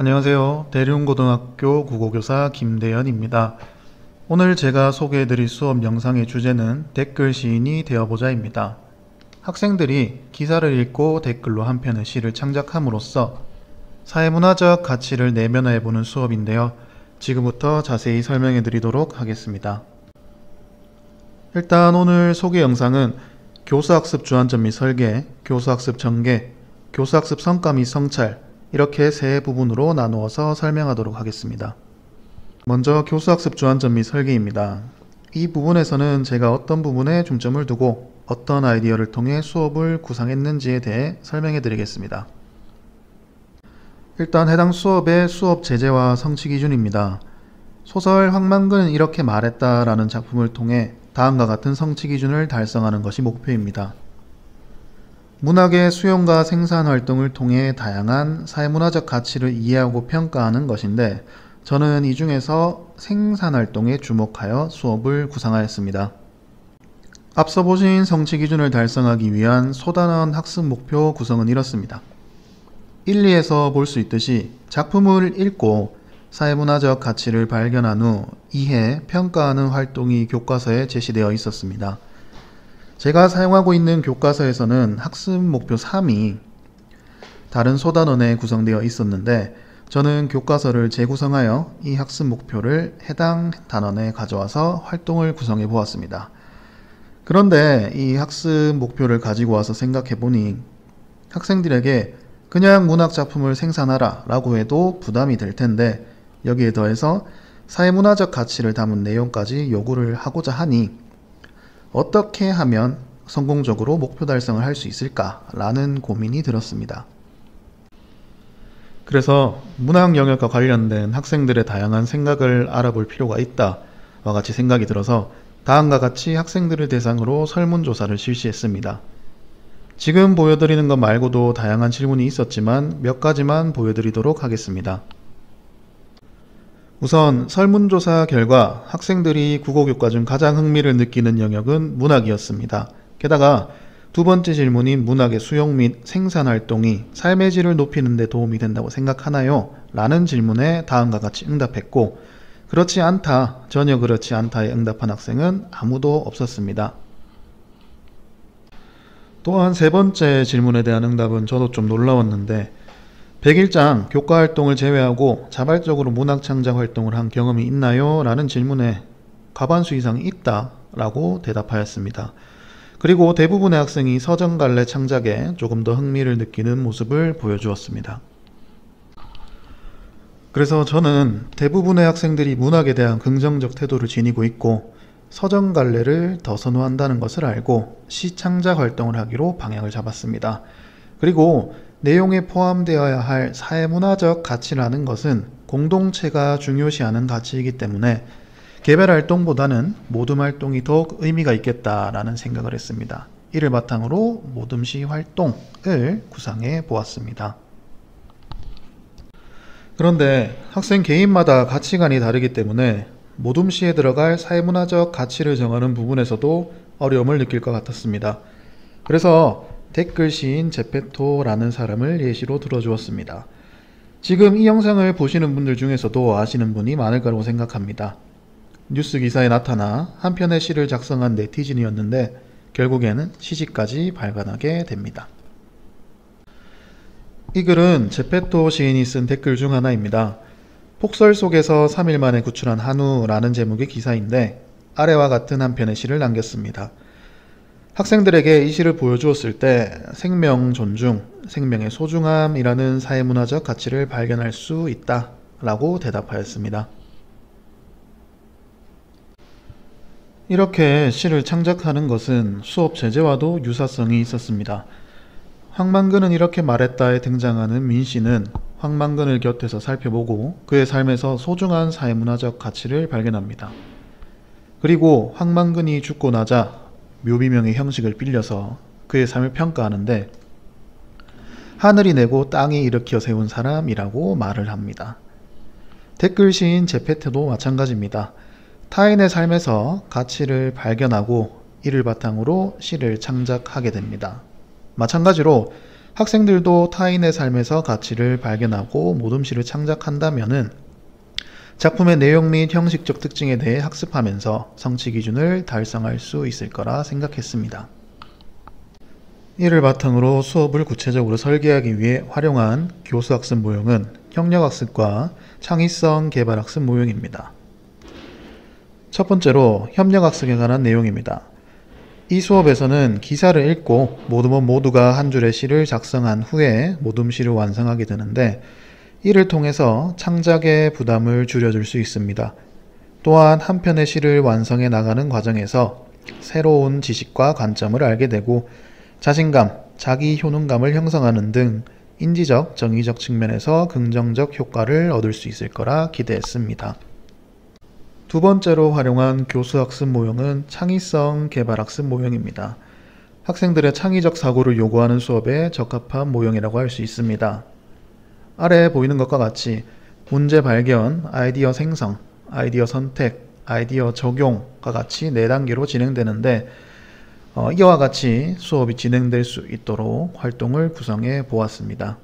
안녕하세요. 대륜고등학교 국어교사 김대현입니다. 오늘 제가 소개해드릴 수업 영상의 주제는 댓글 시인이 되어보자입니다. 학생들이 기사를 읽고 댓글로 한 편의 시를 창작함으로써 사회문화적 가치를 내면화해보는 수업인데요. 지금부터 자세히 설명해드리도록 하겠습니다. 일단 오늘 소개 영상은 교수학습 주안점 및 설계, 교수학습 전개, 교수학습 성과 및 성찰 이렇게 세 부분으로 나누어서 설명하도록 하겠습니다. 먼저 교수학습 주안점 및 설계입니다. 이 부분에서는 제가 어떤 부분에 중점을 두고 어떤 아이디어를 통해 수업을 구상했는지에 대해 설명해 드리겠습니다. 일단 해당 수업의 수업 제재와 성취 기준입니다. 소설 황만근은 이렇게 말했다 라는 작품을 통해 다음과 같은 성취 기준을 달성하는 것이 목표입니다. 문학의 수용과 생산 활동을 통해 다양한 사회문화적 가치를 이해하고 평가하는 것인데 저는 이 중에서 생산 활동에 주목하여 수업을 구상하였습니다. 앞서 보신 성취 기준을 달성하기 위한 소단원 학습 목표 구성은 이렇습니다. 1, 2에서 볼 수 있듯이 작품을 읽고 사회문화적 가치를 발견한 후 이해, 평가하는 활동이 교과서에 제시되어 있었습니다. 제가 사용하고 있는 교과서에서는 학습 목표 3이 다른 소단원에 구성되어 있었는데 저는 교과서를 재구성하여 이 학습 목표를 해당 단원에 가져와서 활동을 구성해 보았습니다. 그런데 이 학습 목표를 가지고 와서 생각해 보니 학생들에게 그냥 문학 작품을 생산하라 라고 해도 부담이 될 텐데 여기에 더해서 사회문화적 가치를 담은 내용까지 요구를 하고자 하니 어떻게 하면 성공적으로 목표 달성을 할 수 있을까 라는 고민이 들었습니다. 그래서 문학 영역과 관련된 학생들의 다양한 생각을 알아볼 필요가 있다와 같이 생각이 들어서 다음과 같이 학생들을 대상으로 설문조사를 실시했습니다. 지금 보여드리는 것 말고도 다양한 질문이 있었지만 몇 가지만 보여드리도록 하겠습니다. 우선 설문조사 결과 학생들이 국어교과 중 가장 흥미를 느끼는 영역은 문학이었습니다. 게다가 두 번째 질문인 문학의 수용 및 생산활동이 삶의 질을 높이는 데 도움이 된다고 생각하나요? 라는 질문에 다음과 같이 응답했고 그렇지 않다, 전혀 그렇지 않다에 응답한 학생은 아무도 없었습니다. 또한 세 번째 질문에 대한 응답은 저도 좀 놀라웠는데 100일장 교과활동을 제외하고 자발적으로 문학창작 활동을 한 경험이 있나요? 라는 질문에 과반수 이상이 있다 라고 대답하였습니다. 그리고 대부분의 학생이 서점갈래 창작에 조금 더 흥미를 느끼는 모습을 보여주었습니다. 그래서 저는 대부분의 학생들이 문학에 대한 긍정적 태도를 지니고 있고 서점갈래를 더 선호한다는 것을 알고 시창작 활동을 하기로 방향을 잡았습니다. 그리고 내용에 포함되어야 할 사회문화적 가치라는 것은 공동체가 중요시하는 가치이기 때문에 개별활동보다는 모둠활동이 더욱 의미가 있겠다라는 생각을 했습니다. 이를 바탕으로 모둠시 활동을 구상해 보았습니다. 그런데 학생 개인마다 가치관이 다르기 때문에 모둠시에 들어갈 사회문화적 가치를 정하는 부분에서도 어려움을 느낄 것 같았습니다. 그래서 댓글 시인 제페토라는 사람을 예시로 들어주었습니다. 지금 이 영상을 보시는 분들 중에서도 아시는 분이 많을 거라고 생각합니다. 뉴스 기사에 나타나 한 편의 시를 작성한 네티즌이었는데 결국에는 시집까지 발간하게 됩니다. 이 글은 제페토 시인이 쓴 댓글 중 하나입니다. 폭설 속에서 3일 만에 구출한 한우라는 제목의 기사인데 아래와 같은 한 편의 시를 남겼습니다. 학생들에게 이 시를 보여주었을 때 생명 존중, 생명의 소중함이라는 사회문화적 가치를 발견할 수 있다 라고 대답하였습니다. 이렇게 시를 창작하는 것은 수업 제재와도 유사성이 있었습니다. 황만근은 이렇게 말했다에 등장하는 민씨는 황만근을 곁에서 살펴보고 그의 삶에서 소중한 사회문화적 가치를 발견합니다. 그리고 황만근이 죽고 나자 묘비명의 형식을 빌려서 그의 삶을 평가하는데 하늘이 내고 땅이 일으켜 세운 사람이라고 말을 합니다. 댓글 시인 제페토도 마찬가지입니다. 타인의 삶에서 가치를 발견하고 이를 바탕으로 시를 창작하게 됩니다. 마찬가지로 학생들도 타인의 삶에서 가치를 발견하고 모둠시를 창작한다면은 작품의 내용 및 형식적 특징에 대해 학습하면서 성취 기준을 달성할 수 있을 거라 생각했습니다. 이를 바탕으로 수업을 구체적으로 설계하기 위해 활용한 교수학습 모형은 협력학습과 창의성 개발학습 모형입니다. 첫 번째로 협력학습에 관한 내용입니다. 이 수업에서는 기사를 읽고 모둠원 모두가 한 줄의 시를 작성한 후에 모둠시를 완성하게 되는데 이를 통해서 창작의 부담을 줄여줄 수 있습니다. 또한 한 편의 시를 완성해 나가는 과정에서 새로운 지식과 관점을 알게 되고 자신감, 자기 효능감을 형성하는 등 인지적, 정의적 측면에서 긍정적 효과를 얻을 수 있을 거라 기대했습니다. 두 번째로 활용한 교수학습 모형은 창의성 개발학습 모형입니다. 학생들의 창의적 사고를 요구하는 수업에 적합한 모형이라고 할 수 있습니다. 아래 보이는 것과 같이 문제 발견, 아이디어 생성, 아이디어 선택, 아이디어 적용과 같이 4단계로 진행되는데 이와 같이 수업이 진행될 수 있도록 활동을 구성해 보았습니다.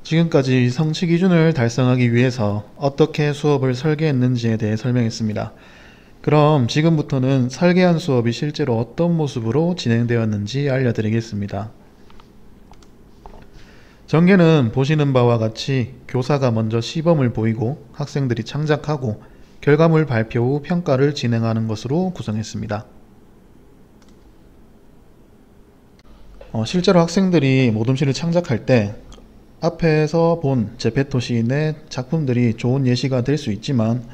지금까지 성취 기준을 달성하기 위해서 어떻게 수업을 설계했는지에 대해 설명했습니다. 그럼 지금부터는 설계한 수업이 실제로 어떤 모습으로 진행되었는지 알려드리겠습니다. 전개는 보시는 바와 같이 교사가 먼저 시범을 보이고 학생들이 창작하고 결과물 발표 후 평가를 진행하는 것으로 구성했습니다. 실제로 학생들이 모둠시를 창작할 때 앞에서 본 제페토 시인의 작품들이 좋은 예시가 될 수 있지만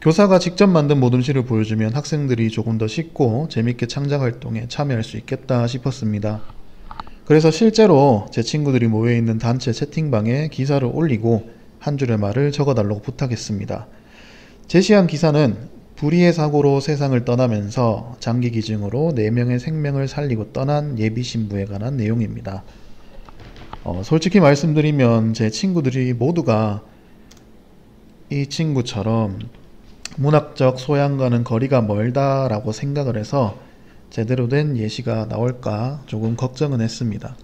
교사가 직접 만든 모둠시를 보여주면 학생들이 조금 더 쉽고 재밌게 창작 활동에 참여할 수 있겠다 싶었습니다. 그래서 실제로 제 친구들이 모여있는 단체 채팅방에 기사를 올리고 한 줄의 말을 적어달라고 부탁했습니다. 제시한 기사는 불의의 사고로 세상을 떠나면서 장기 기증으로 4명의 생명을 살리고 떠난 예비 신부에 관한 내용입니다. 솔직히 말씀드리면 제 친구들이 모두가 이 친구처럼 문학적 소양과는 거리가 멀다라고 생각을 해서 제대로 된 예시가 나올까 조금 걱정은 했습니다.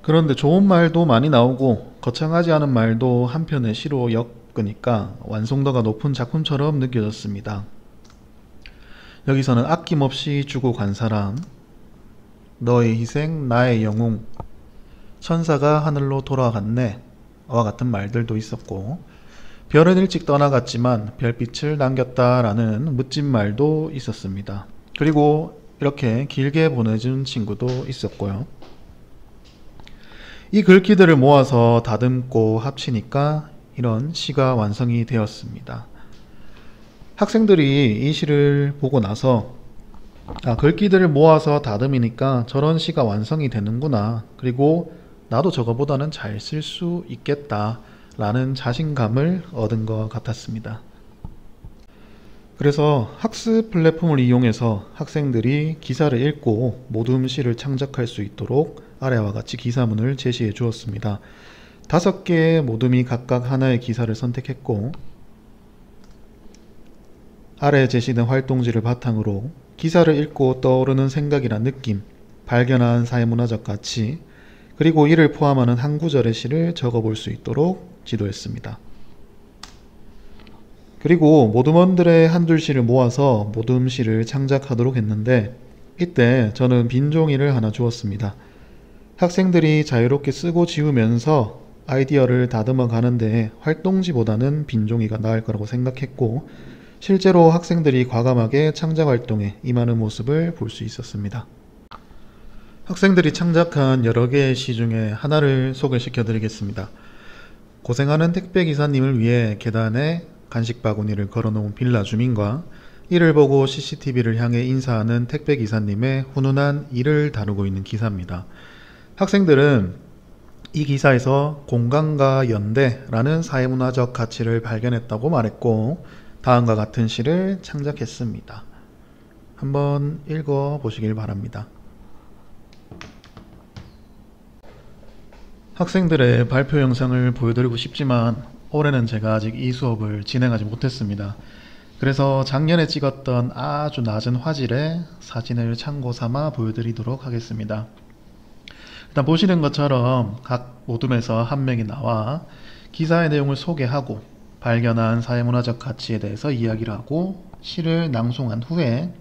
그런데 좋은 말도 많이 나오고 거창하지 않은 말도 한편의 시로 엮으니까 완성도가 높은 작품처럼 느껴졌습니다. 여기서는 아낌없이 주고 간 사람, 너의 희생, 나의 영웅, 천사가 하늘로 돌아갔네 와 같은 말들도 있었고 별은 일찍 떠나갔지만 별빛을 남겼다라는 멋진 말도 있었습니다. 그리고 이렇게 길게 보내준 친구도 있었고요. 이 글귀들을 모아서 다듬고 합치니까 이런 시가 완성이 되었습니다. 학생들이 이 시를 보고 나서 글귀들을 모아서 다듬으니까 저런 시가 완성이 되는구나. 그리고 나도 저거보다는 잘 쓸 수 있겠다 라는 자신감을 얻은 것 같았습니다. 그래서 학습 플랫폼을 이용해서 학생들이 기사를 읽고 모둠시를 창작할 수 있도록 아래와 같이 기사문을 제시해 주었습니다. 5개의 모둠이 각각 하나의 기사를 선택했고 아래 제시된 활동지를 바탕으로 기사를 읽고 떠오르는 생각이란 느낌, 발견한 사회문화적 가치, 그리고 이를 포함하는 한 구절의 시를 적어볼 수 있도록 지도했습니다. 그리고 모둠원들의 한 줄 시를 모아서 모둠시를 창작하도록 했는데 이때 저는 빈 종이를 하나 주었습니다. 학생들이 자유롭게 쓰고 지우면서 아이디어를 다듬어 가는데 활동지보다는 빈 종이가 나을 거라고 생각했고 실제로 학생들이 과감하게 창작 활동에 임하는 모습을 볼 수 있었습니다. 학생들이 창작한 여러 개의 시 중에 하나를 소개시켜 드리겠습니다. 고생하는 택배기사님을 위해 계단에 간식 바구니를 걸어놓은 빌라 주민과 이를 보고 CCTV를 향해 인사하는 택배기사님의 훈훈한 일을 다루고 있는 기사입니다. 학생들은 이 기사에서 공감과 연대라는 사회문화적 가치를 발견했다고 말했고 다음과 같은 시를 창작했습니다. 한번 읽어보시길 바랍니다. 학생들의 발표 영상을 보여드리고 싶지만 올해는 제가 아직 이 수업을 진행하지 못했습니다. 그래서 작년에 찍었던 아주 낮은 화질의 사진을 참고 삼아 보여드리도록 하겠습니다. 일단 보시는 것처럼 각 모둠에서 한 명이 나와 기사의 내용을 소개하고 발견한 사회문화적 가치에 대해서 이야기를 하고 시를 낭송한 후에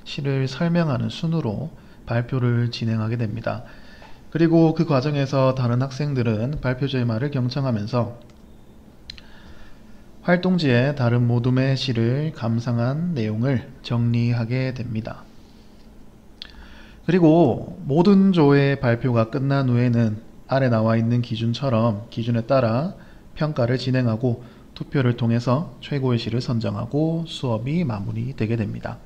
시를 설명하는 순으로 발표를 진행하게 됩니다. 그리고 그 과정에서 다른 학생들은 발표자의 말을 경청하면서 활동지에 다른 모둠의 시를 감상한 내용을 정리하게 됩니다. 그리고 모든 조의 발표가 끝난 후에는 아래 나와 있는 기준처럼 기준에 따라 평가를 진행하고 투표를 통해서 최고의 시를 선정하고 수업이 마무리되게 됩니다.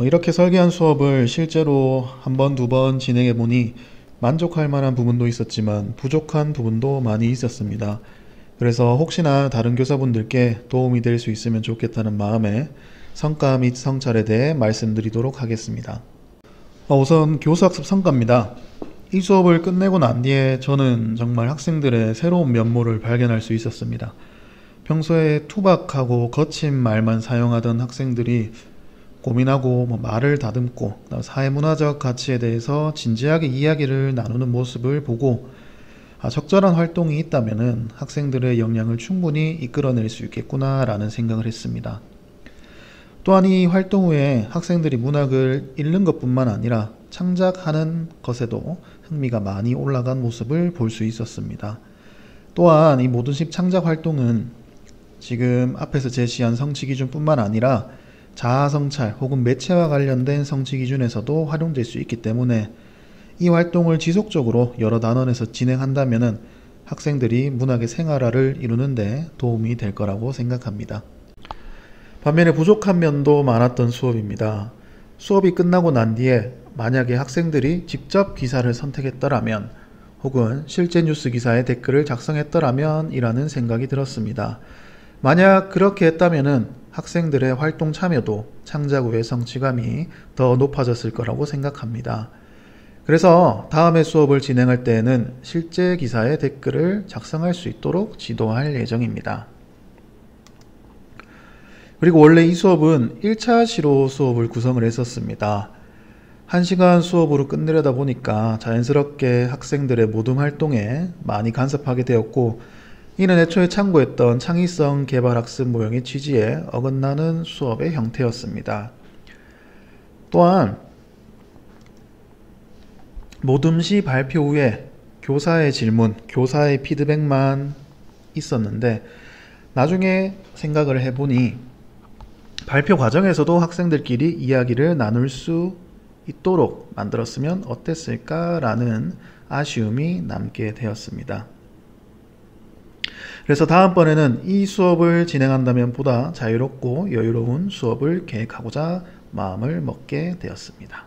이렇게 설계한 수업을 실제로 한 번, 두 번 진행해 보니 만족할 만한 부분도 있었지만 부족한 부분도 많이 있었습니다. 그래서 혹시나 다른 교사분들께 도움이 될 수 있으면 좋겠다는 마음에 성과 및 성찰에 대해 말씀드리도록 하겠습니다. 우선 교사학습 성과입니다. 이 수업을 끝내고 난 뒤에 저는 정말 학생들의 새로운 면모를 발견할 수 있었습니다. 평소에 투박하고 거친 말만 사용하던 학생들이 고민하고 말을 다듬고 사회문화적 가치에 대해서 진지하게 이야기를 나누는 모습을 보고 적절한 활동이 있다면 학생들의 역량을 충분히 이끌어낼 수 있겠구나 라는 생각을 했습니다. 또한 이 활동 후에 학생들이 문학을 읽는 것뿐만 아니라 창작하는 것에도 흥미가 많이 올라간 모습을 볼 수 있었습니다. 또한 이 모든식 창작 활동은 지금 앞에서 제시한 성취기준뿐만 아니라 자아성찰 혹은 매체와 관련된 성취기준에서도 활용될 수 있기 때문에 이 활동을 지속적으로 여러 단원에서 진행한다면 학생들이 문학의 생활화를 이루는데 도움이 될 거라고 생각합니다. 반면에 부족한 면도 많았던 수업입니다. 수업이 끝나고 난 뒤에 만약에 학생들이 직접 기사를 선택했더라면 혹은 실제 뉴스 기사에 댓글을 작성했더라면 이라는 생각이 들었습니다. 만약 그렇게 했다면 학생들의 활동 참여도 창작 후의 성취감이 더 높아졌을 거라고 생각합니다. 그래서 다음에 수업을 진행할 때에는 실제 기사에 댓글을 작성할 수 있도록 지도할 예정입니다. 그리고 원래 이 수업은 1차 시로 수업을 구성을 했었습니다. 1시간 수업으로 끝내려다 보니까 자연스럽게 학생들의 모둠 활동에 많이 간섭하게 되었고 이는 애초에 참고했던 창의성 개발 학습 모형의 취지에 어긋나는 수업의 형태였습니다. 또한 모둠시 발표 후에 교사의 질문, 교사의 피드백만 있었는데 나중에 생각을 해보니 발표 과정에서도 학생들끼리 이야기를 나눌 수 있도록 만들었으면 어땠을까라는 아쉬움이 남게 되었습니다. 그래서 다음번에는 이 수업을 진행한다면 보다 자유롭고 여유로운 수업을 계획하고자 마음을 먹게 되었습니다.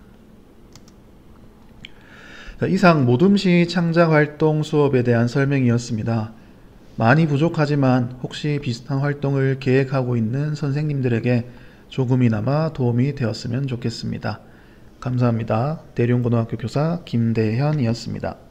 이상 모둠시 창작활동 수업에 대한 설명이었습니다. 많이 부족하지만 혹시 비슷한 활동을 계획하고 있는 선생님들에게 조금이나마 도움이 되었으면 좋겠습니다. 감사합니다. 대룡고등학교 교사 김대현이었습니다.